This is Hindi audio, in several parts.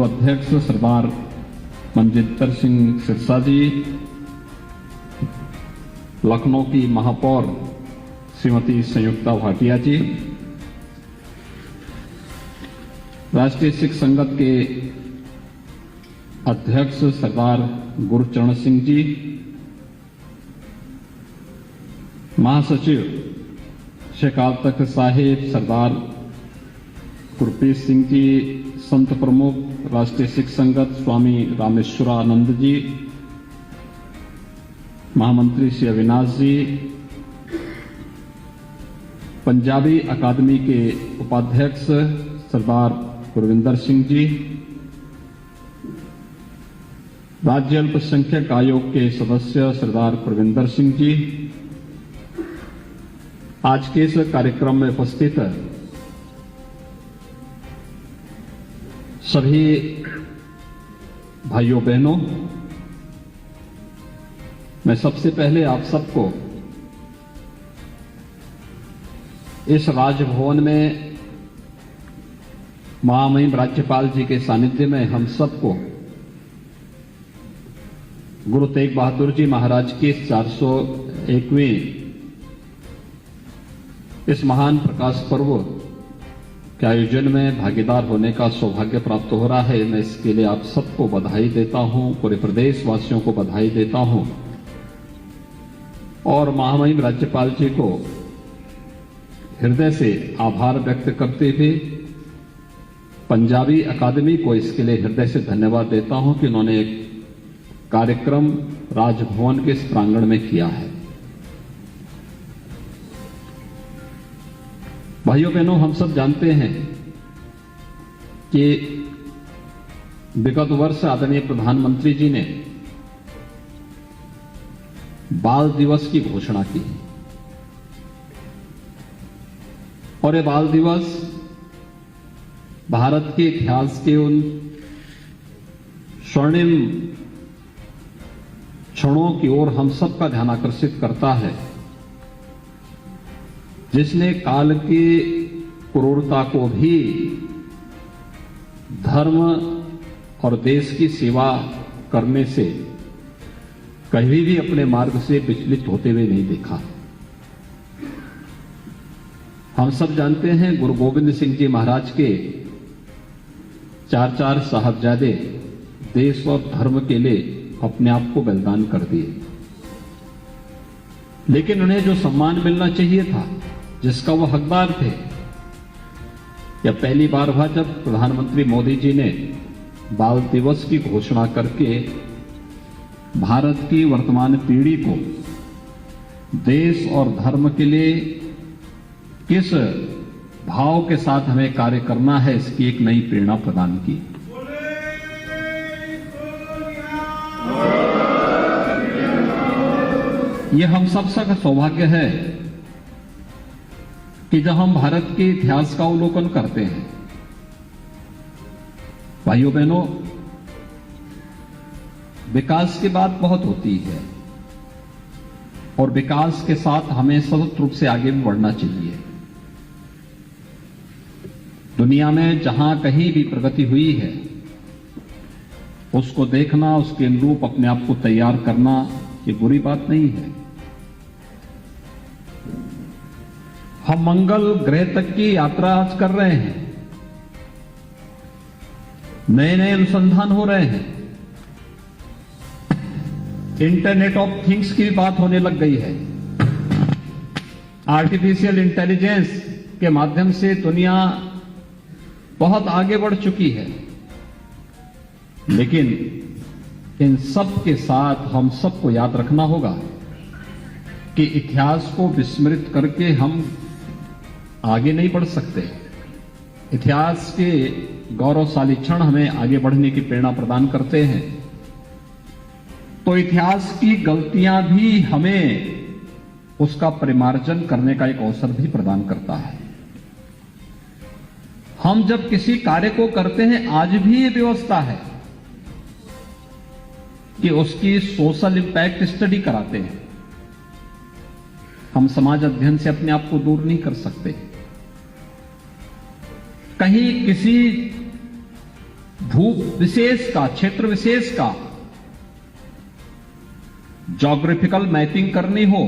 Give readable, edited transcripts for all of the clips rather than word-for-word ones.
पूर्व अध्यक्ष सरदार मनजिंदर सिंह सिरसा जी, लखनऊ की महापौर श्रीमती संयुक्ता भाटिया जी, राष्ट्रीय सिख संगत के अध्यक्ष सरदार गुरचरण सिंह जी, महासचिव शेख अकाल तख्त साहिब सरदार गुरप्रीत सिंह जी, संत प्रमुख राष्ट्रीय सिख संगत स्वामी रामेश्वरानंद जी, महामंत्री श्री अविनाश जी, पंजाबी अकादमी के उपाध्यक्ष सरदार गुरविंदर सिंह जी, राज्य अल्पसंख्यक आयोग के सदस्य सरदार प्रविंदर सिंह जी, आज के इस कार्यक्रम में उपस्थित सभी भाइयों बहनों, मैं सबसे पहले आप सबको इस राजभवन में महामहिम राज्यपाल जी के सानिध्य में हम सबको गुरु तेग बहादुर जी महाराज के 401वें इस महान प्रकाश पर्व के आयोजन में भागीदार होने का सौभाग्य प्राप्त हो रहा है। मैं इसके लिए आप सबको बधाई देता हूं, पूरे प्रदेश वासियों को बधाई देता हूं और महामहिम राज्यपाल जी को हृदय से आभार व्यक्त करते हुए पंजाबी अकादमी को इसके लिए हृदय से धन्यवाद देता हूं कि उन्होंने एक कार्यक्रम राजभवन के इस प्रांगण में किया है। भाइयों बहनों, हम सब जानते हैं कि विगत वर्ष आदरणीय प्रधानमंत्री जी ने बाल दिवस की घोषणा की और ये बाल दिवस भारत के इतिहास के उन स्वर्णिम क्षणों की ओर हम सबका ध्यान आकर्षित करता है जिसने काल की क्रूरता को भी धर्म और देश की सेवा करने से कभी भी अपने मार्ग से विचलित होते हुए नहीं देखा। हम सब जानते हैं गुरु गोविंद सिंह जी महाराज के 4 साहबजादे देश और धर्म के लिए अपने आप को बलिदान कर दिए, लेकिन उन्हें जो सम्मान मिलना चाहिए था, जिसका वो हकदार थे, यह पहली बार हुआ जब प्रधानमंत्री मोदी जी ने बाल दिवस की घोषणा करके भारत की वर्तमान पीढ़ी को देश और धर्म के लिए किस भाव के साथ हमें कार्य करना है, इसकी एक नई प्रेरणा प्रदान की। यह हम सबका सौभाग्य है कि जब हम भारत के इतिहास का अवलोकन करते हैं, भाइयों बहनों, विकास की बात बहुत होती है और विकास के साथ हमें सतत रूप से आगे भी बढ़ना चाहिए। दुनिया में जहां कहीं भी प्रगति हुई है, उसको देखना, उसके अनुरूप अपने आप को तैयार करना, ये बुरी बात नहीं है। हम मंगल ग्रह तक की यात्रा आज कर रहे हैं, नए नए अनुसंधान हो रहे हैं, इंटरनेट ऑफ थिंग्स की बात होने लग गई है, आर्टिफिशियल इंटेलिजेंस के माध्यम से दुनिया बहुत आगे बढ़ चुकी है। लेकिन इन सब के साथ हम सबको याद रखना होगा कि इतिहास को विस्मृत करके हम आगे नहीं बढ़ सकते। इतिहास के गौरवशाली क्षण हमें आगे बढ़ने की प्रेरणा प्रदान करते हैं, तो इतिहास की गलतियां भी हमें उसका परिमार्जन करने का एक अवसर भी प्रदान करता है। हम जब किसी कार्य को करते हैं, आज भी ये व्यवस्था है कि उसकी सोशल इंपैक्ट स्टडी कराते हैं। हम समाज अध्ययन से अपने आप को दूर नहीं कर सकते। कहीं किसी भू विशेष का, क्षेत्र विशेष का ज्योग्राफिकल मैपिंग करनी हो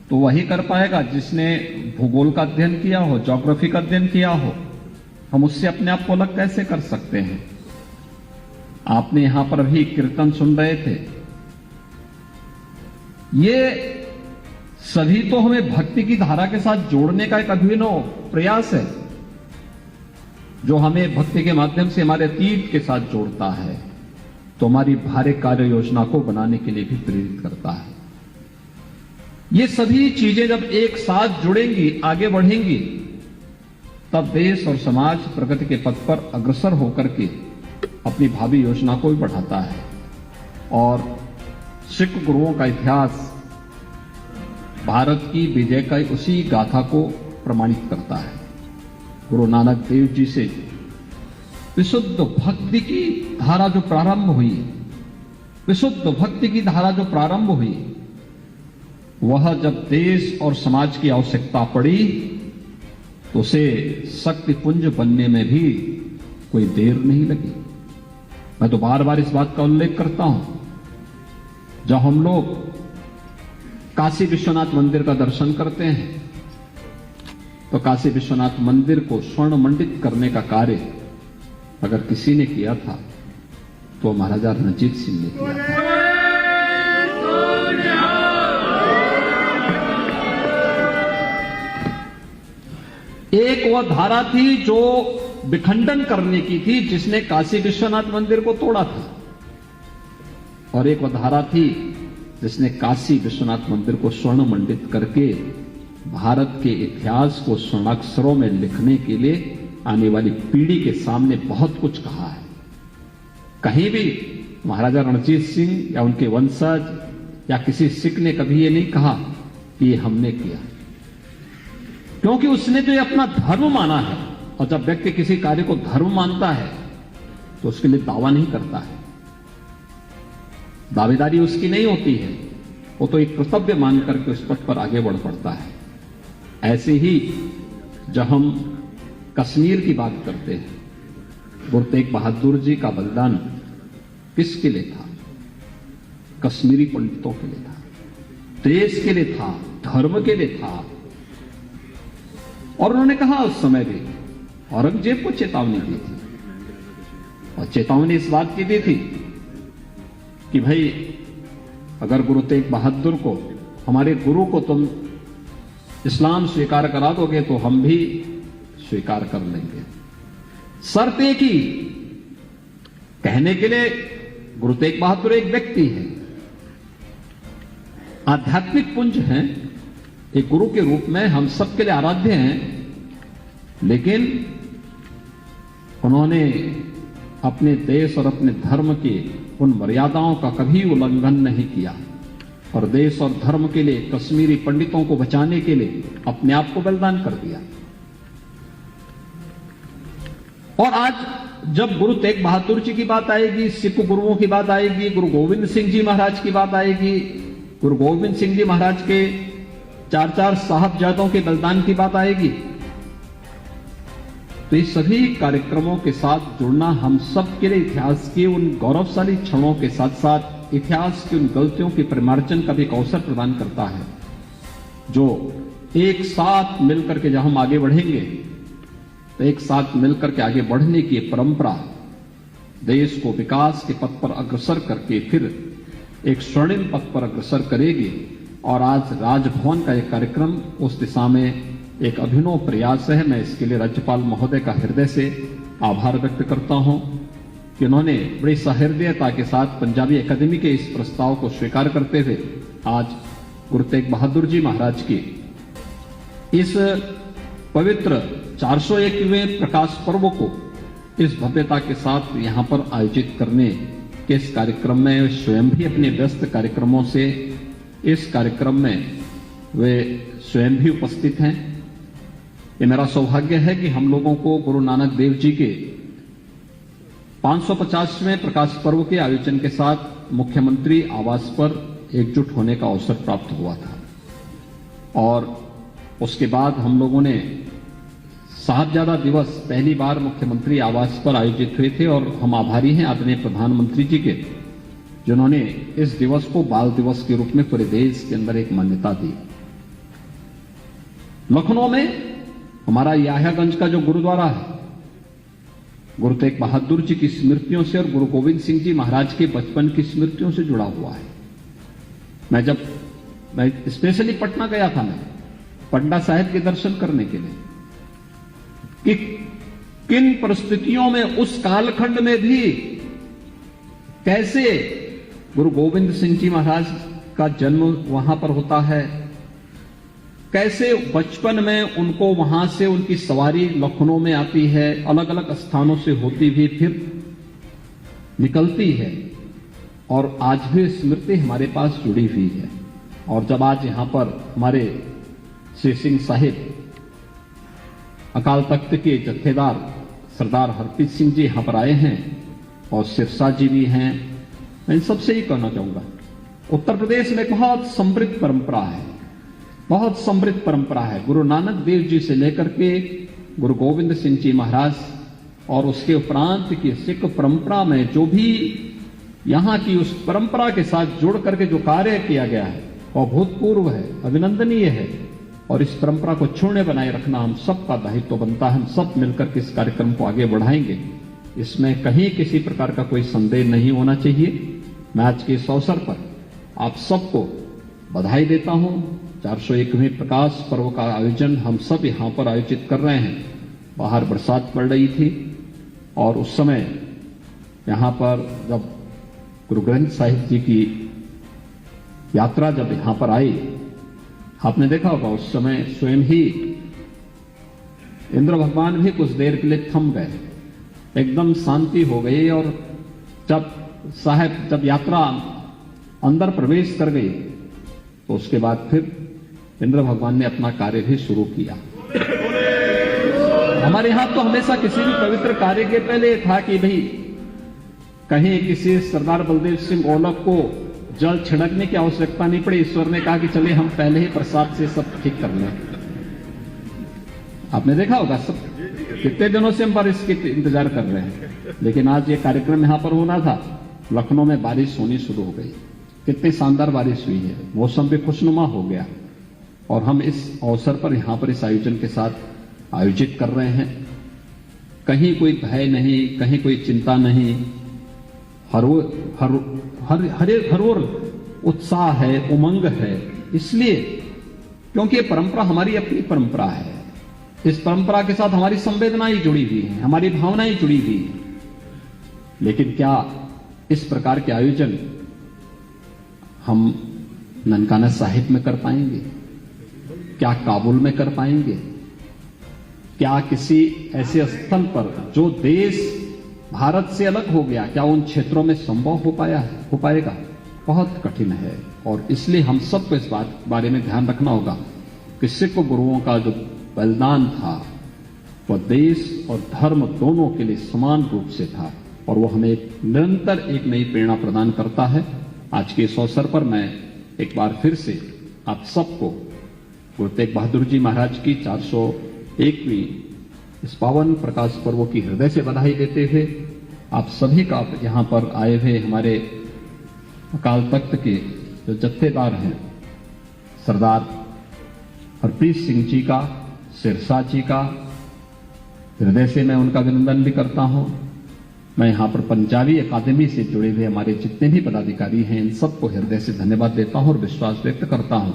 तो वही कर पाएगा जिसने भूगोल का अध्ययन किया हो, ज्योग्राफी का अध्ययन किया हो। हम उससे अपने आप को अलग कैसे कर सकते हैं? आपने यहां पर भी कीर्तन सुन रहे थे। ये सभी तो हमें भक्ति की धारा के साथ जोड़ने का एक अभिनव प्रयास है, जो हमें भक्ति के माध्यम से हमारे अतीत के साथ जोड़ता है, तो हमारी भारी कार्य योजना को बनाने के लिए भी प्रेरित करता है। ये सभी चीजें जब एक साथ जुड़ेंगी, आगे बढ़ेंगी, तब देश और समाज प्रगति के पथ पर अग्रसर होकर के अपनी भावी योजना को भी बढ़ाता है। और सिख गुरुओं का इतिहास भारत की विजय का उसी गाथा को प्रमाणित करता है। गुरु नानक देव जी से विशुद्ध भक्ति की धारा जो प्रारंभ हुई, विशुद्ध भक्ति की धारा जो प्रारंभ हुई, वह जब देश और समाज की आवश्यकता पड़ी तो उसे शक्ति पुंज बनने में भी कोई देर नहीं लगी। मैं तो बार बार इस बात का उल्लेख करता हूं, जब हम लोग काशी विश्वनाथ मंदिर का दर्शन करते हैं तो काशी विश्वनाथ मंदिर को स्वर्ण मंडित करने का कार्य अगर किसी ने किया था तो महाराजा रणजीत सिंह ने किया था। एक वह धारा थी जो विखंडन करने की थी, जिसने काशी विश्वनाथ मंदिर को तोड़ा था, और एक वह धारा थी जिसने काशी विश्वनाथ मंदिर को स्वर्ण मंडित करके भारत के इतिहास को स्वर्णाक्षरों में लिखने के लिए आने वाली पीढ़ी के सामने बहुत कुछ कहा है। कहीं भी महाराजा रणजीत सिंह या उनके वंशज या किसी सिख ने कभी ये नहीं कहा कि ये हमने किया, क्योंकि उसने जो ये अपना धर्म माना है, और जब व्यक्ति किसी कार्य को धर्म मानता है तो उसके लिए दावा नहीं करता है, दावेदारी उसकी नहीं होती है, वो तो एक कर्तव्य मान करके उस पथ पर आगे बढ़ पड़ता है। ऐसे ही जब हम कश्मीर की बात करते हैं, गुरु तेग बहादुर जी का बलिदान किसके लिए था? कश्मीरी पंडितों के लिए था, देश के लिए था, धर्म के लिए था। और उन्होंने कहा उस समय भी औरंगजेब को चेतावनी दी थी, और चेतावनी इस बात की दी थी कि भाई अगर गुरु तेग बहादुर को, हमारे गुरु को तुम इस्लाम स्वीकार करा दोगे तो हम भी स्वीकार कर लेंगे। शर्त एक ही, कहने के लिए गुरु तेग बहादुर एक व्यक्ति है, आध्यात्मिक पुंज हैं, एक गुरु के रूप में हम सबके लिए आराध्य हैं, लेकिन उन्होंने अपने देश और अपने धर्म की उन मर्यादाओं का कभी उल्लंघन नहीं किया, और देश और धर्म के लिए, कश्मीरी पंडितों को बचाने के लिए अपने आप को बलिदान कर दिया। और आज जब गुरु तेग बहादुर जी की बात आएगी, सिख गुरुओं की बात आएगी, गुरु गोविंद सिंह जी महाराज की बात आएगी, गुरु गोविंद सिंह जी महाराज के 4 साहबजादों के बलिदान की बात आएगी, तो ये सभी कार्यक्रमों के साथ जुड़ना हम सब के लिए इतिहास के उन गौरवशाली क्षणों के साथ साथ इतिहास की उन गलतियों के परिमार्जन का भी एक अवसर प्रदान करता है, जो एक साथ मिलकर के जब हम आगे बढ़ेंगे तो एक साथ मिलकर के आगे बढ़ने की परंपरा देश को विकास के पथ पर अग्रसर करके फिर एक स्वर्णिम पथ पर अग्रसर करेगी। और आज राजभवन का एक कार्यक्रम उस दिशा में एक अभिनव प्रयास है। मैं इसके लिए राज्यपाल महोदय का हृदय से आभार व्यक्त करता हूं कि उन्होंने बड़ी सहृदयता के साथ पंजाबी अकादमी के इस प्रस्ताव को स्वीकार करते हुए आज गुरु तेग बहादुर जी महाराज की इस पवित्र 401वें प्रकाश पर्व को इस भव्यता के साथ यहां पर आयोजित करने के इस कार्यक्रम में स्वयं भी अपने व्यस्त कार्यक्रमों से इस कार्यक्रम में वे स्वयं भी उपस्थित हैं। ये मेरा सौभाग्य है कि हम लोगों को गुरु नानक देव जी के 550वें प्रकाश पर्व के आयोजन के साथ मुख्यमंत्री आवास पर एकजुट होने का अवसर प्राप्त हुआ था, और उसके बाद हम लोगों ने साहबजादा दिवस पहली बार मुख्यमंत्री आवास पर आयोजित हुए थे और हम आभारी हैं आदरणीय प्रधानमंत्री जी के, जिन्होंने इस दिवस को बाल दिवस के रूप में पूरे देश के अंदर एक मान्यता दी। लखनऊ में हमारा याह्यागंज का जो गुरुद्वारा है, गुरु तेग बहादुर जी की स्मृतियों से और गुरु गोविंद सिंह जी महाराज के बचपन की स्मृतियों से जुड़ा हुआ है। मैं स्पेशली पटना गया था, मैं पटना साहिब के दर्शन करने के लिए, कि किन परिस्थितियों में उस कालखंड में भी कैसे गुरु गोविंद सिंह जी महाराज का जन्म वहां पर होता है, कैसे बचपन में उनको वहां से उनकी सवारी लखनऊ में आती है, अलग अलग स्थानों से होती हुई फिर निकलती है, और आज भी स्मृति हमारे पास जुड़ी हुई है। और जब आज यहां पर हमारे श्री सिंह साहिब अकाल तख्त के जत्थेदार सरदार हरप्रीत सिंह जी यहां पर आए हैं और सिरसा जी भी हैं, मैं इन सबसे ही कहना चाहूंगा, उत्तर प्रदेश में बहुत समृद्ध परंपरा है, बहुत समृद्ध परंपरा है। गुरु नानक देव जी से लेकर के गुरु गोविंद सिंह जी महाराज और उसके उपरांत की सिख परंपरा में जो भी यहां की उस परंपरा के साथ जुड़ करके जो कार्य किया गया है वह अभूतपूर्व है, अभिनंदनीय है, और इस परंपरा को छोड़ने बनाए रखना हम सबका दायित्व बनता है। हम सब मिलकर के इस कार्यक्रम को आगे बढ़ाएंगे, इसमें कहीं किसी प्रकार का कोई संदेह नहीं होना चाहिए। मैं आज के इस अवसर पर आप सबको बधाई देता हूं। 401वें प्रकाश पर्व का आयोजन हम सब यहां पर आयोजित कर रहे हैं। बाहर बरसात पड़ रही थी और उस समय यहां पर जब गुरु ग्रंथ साहिब जी की यात्रा जब यहां पर आई, आपने देखा होगा उस समय स्वयं ही इंद्र भगवान भी कुछ देर के लिए थम गए, एकदम शांति हो गई, और जब यात्रा अंदर प्रवेश कर गई तो उसके बाद फिर इंद्र भगवान ने अपना कार्य भी शुरू किया। हमारे यहां तो हमेशा किसी भी पवित्र कार्य के पहले था कि भाई कहीं किसी सरदार बलदेव सिंह ओलख को जल छिड़कने की आवश्यकता नहीं पड़ी। ईश्वर ने कहा कि चलिए हम पहले ही प्रसाद से सब ठीक कर लें। आपने देखा होगा सब कितने दिनों से हम बारिश के इंतजार कर रहे हैं, लेकिन आज ये कार्यक्रम यहां पर होना था। लखनऊ में बारिश होनी शुरू हो गई, कितनी शानदार बारिश हुई है, मौसम भी खुशनुमा हो गया, और हम इस अवसर पर यहां पर इस आयोजन के साथ आयोजित कर रहे हैं। कहीं कोई भय नहीं, कहीं कोई चिंता नहीं, हर ओर उत्साह है, उमंग है, इसलिए क्योंकि ये परंपरा हमारी अपनी परंपरा है। इस परंपरा के साथ हमारी संवेदनाएं जुड़ी हुई हैं, हमारी भावनाएं जुड़ी हुई हैं। लेकिन क्या इस प्रकार के आयोजन हम ननकाना साहिब में कर पाएंगे? क्या काबुल में कर पाएंगे? क्या किसी ऐसे स्थल पर जो देश भारत से अलग हो गया, क्या उन क्षेत्रों में संभव हो पाएगा? बहुत कठिन है। और इसलिए हम सबको इस बारे में ध्यान रखना होगा कि सिख गुरुओं का जो बलिदान था वह देश और धर्म दोनों के लिए समान रूप से था, और वह हमें निरंतर एक नई प्रेरणा प्रदान करता है। आज के इस अवसर पर मैं एक बार फिर से आप सबको गुरु तेग बहादुर जी महाराज की 401वीं इस पावन प्रकाश पर्व की हृदय से बधाई देते हुए आप सभी का यहां पर आए हुए हमारे अकाल तख्त के जो जत्थेदार हैं सरदार हरप्रीत सिंह जी का, सिरसा जी का, हृदय से मैं उनका अभिनंदन भी करता हूं। मैं यहां पर पंजाबी अकादमी से जुड़े हुए हमारे जितने भी पदाधिकारी हैं इन सबको हृदय से धन्यवाद देता हूं और विश्वास व्यक्त करता हूं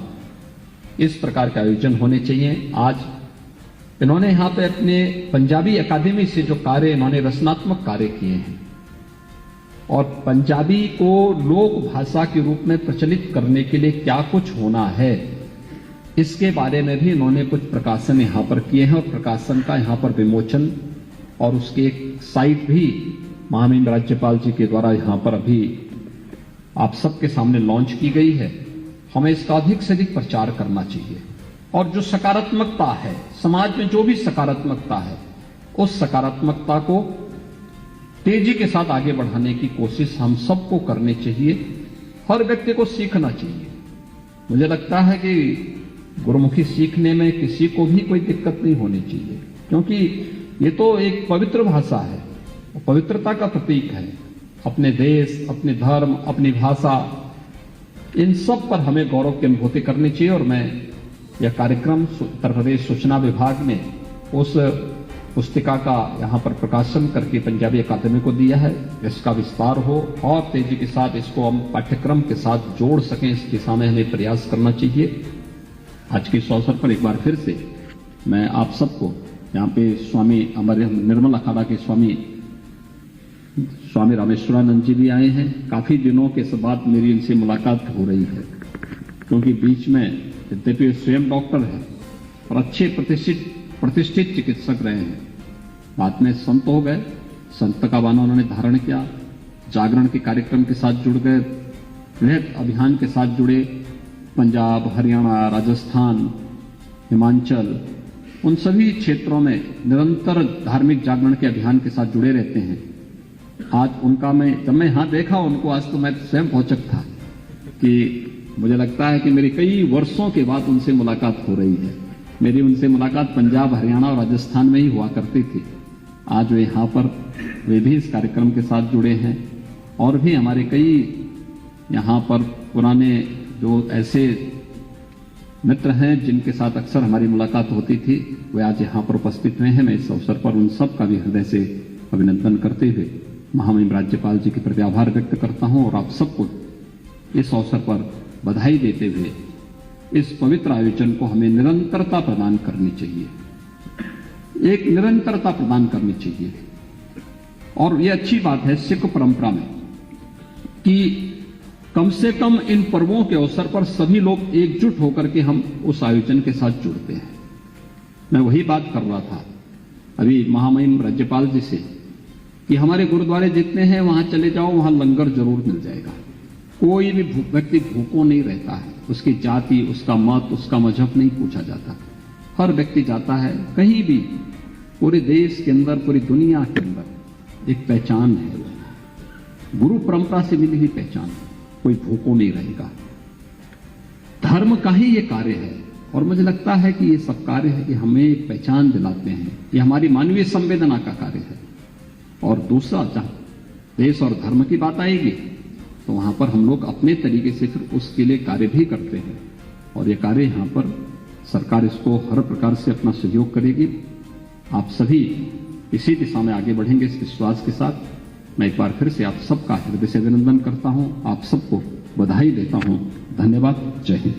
इस प्रकार के आयोजन होने चाहिए। आज इन्होंने यहां पे अपने पंजाबी अकादमी से जो कार्य इन्होंने रचनात्मक कार्य किए हैं और पंजाबी को लोक भाषा के रूप में प्रचलित करने के लिए क्या कुछ होना है, इसके बारे में भी इन्होंने कुछ प्रकाशन यहां पर किए हैं और प्रकाशन का यहां पर विमोचन और उसकी एक साइट भी महामहिम राज्यपाल जी के द्वारा यहां पर अभी आप सबके सामने लॉन्च की गई है। हमें इसका अधिक से अधिक प्रचार करना चाहिए और जो सकारात्मकता है समाज में, जो भी सकारात्मकता है, उस सकारात्मकता को तेजी के साथ आगे बढ़ाने की कोशिश हम सबको करनी चाहिए। हर व्यक्ति को सीखना चाहिए। मुझे लगता है कि गुरुमुखी सीखने में किसी को भी कोई दिक्कत नहीं होनी चाहिए, क्योंकि ये तो एक पवित्र भाषा है, पवित्रता का प्रतीक है। अपने देश, अपने धर्म, अपनी भाषा, इन सब पर हमें गौरव की अनुभूति करनी चाहिए। और मैं यह कार्यक्रम उत्तर प्रदेश सूचना विभाग ने उस पुस्तिका का यहाँ पर प्रकाशन करके पंजाबी अकादमी को दिया है। इसका विस्तार हो और तेजी के साथ इसको हम पाठ्यक्रम के साथ जोड़ सकें, इस दिशा में हमें प्रयास करना चाहिए। आज के इस अवसर पर एक बार फिर से मैं आप सबको यहाँ पे स्वामी हमारे निर्मल अखाड़ा के स्वामी रामेश्वरानंद जी भी आए हैं। काफी दिनों के बाद मेरी इनसे मुलाकात हो रही है, क्योंकि बीच में यद्यपि स्वयं डॉक्टर है और अच्छे प्रतिष्ठित चिकित्सक रहे हैं, बाद में संत हो गए। संत का बाना उन्होंने धारण किया, जागरण के कार्यक्रम के साथ जुड़ गए, वृहद अभियान के साथ जुड़े। पंजाब, हरियाणा, राजस्थान, हिमाचल, उन सभी क्षेत्रों में निरंतर धार्मिक जागरण के अभियान के साथ जुड़े रहते हैं। आज उनका जब मैं यहां देखा उनको, आज तो मैं स्वयं भौचक था कि मुझे लगता है कि मेरी कई वर्षों के बाद उनसे मुलाकात हो रही है। मेरी उनसे मुलाकात पंजाब, हरियाणा और राजस्थान में ही हुआ करती थी। आज वे यहाँ पर वे भी इस कार्यक्रम के साथ जुड़े हैं। और भी हमारे कई यहाँ पर पुराने जो ऐसे मित्र हैं जिनके साथ अक्सर हमारी मुलाकात होती थी, वे आज यहाँ पर उपस्थित हुए हैं। मैं इस अवसर पर उन सब का भी हृदय से अभिनंदन करते हुए महामहिम राज्यपाल जी के प्रति आभार व्यक्त करता हूं और आप सबको इस अवसर पर बधाई देते हुए इस पवित्र आयोजन को हमें निरंतरता प्रदान करनी चाहिए, एक निरंतरता प्रदान करनी चाहिए। और यह अच्छी बात है सिख परंपरा में कि कम से कम इन पर्वों के अवसर पर सभी लोग एकजुट होकर के हम उस आयोजन के साथ जुड़ते हैं। मैं वही बात कर रहा था अभी महामहिम राज्यपाल जी से कि हमारे गुरुद्वारे जितने हैं वहां चले जाओ, वहां लंगर जरूर मिल जाएगा। कोई भी व्यक्ति भूखों नहीं रहता है, उसकी जाति, उसका मत, उसका मजहब नहीं पूछा जाता। हर व्यक्ति जाता है कहीं भी, पूरे देश के अंदर, पूरी दुनिया के अंदर एक पहचान है, गुरु परंपरा से मिली हुई पहचान। कोई भूखों नहीं रहेगा। धर्म का ही ये कार्य है और मुझे लगता है कि ये सब कार्य है कि हमें एक पहचान दिलाते हैं, ये हमारी मानवीय संवेदना का कार्य है। और दूसरा, जहां देश और धर्म की बात आएगी तो वहां पर हम लोग अपने तरीके से फिर उसके लिए कार्य भी करते हैं और ये कार्य यहां पर सरकार इसको हर प्रकार से अपना सहयोग करेगी। आप सभी इसी दिशा में आगे बढ़ेंगे इस विश्वास के साथ। मैं एक बार फिर से आप सबका हृदय से अभिनंदन करता हूं, आप सबको बधाई देता हूं। धन्यवाद। जय हिंद।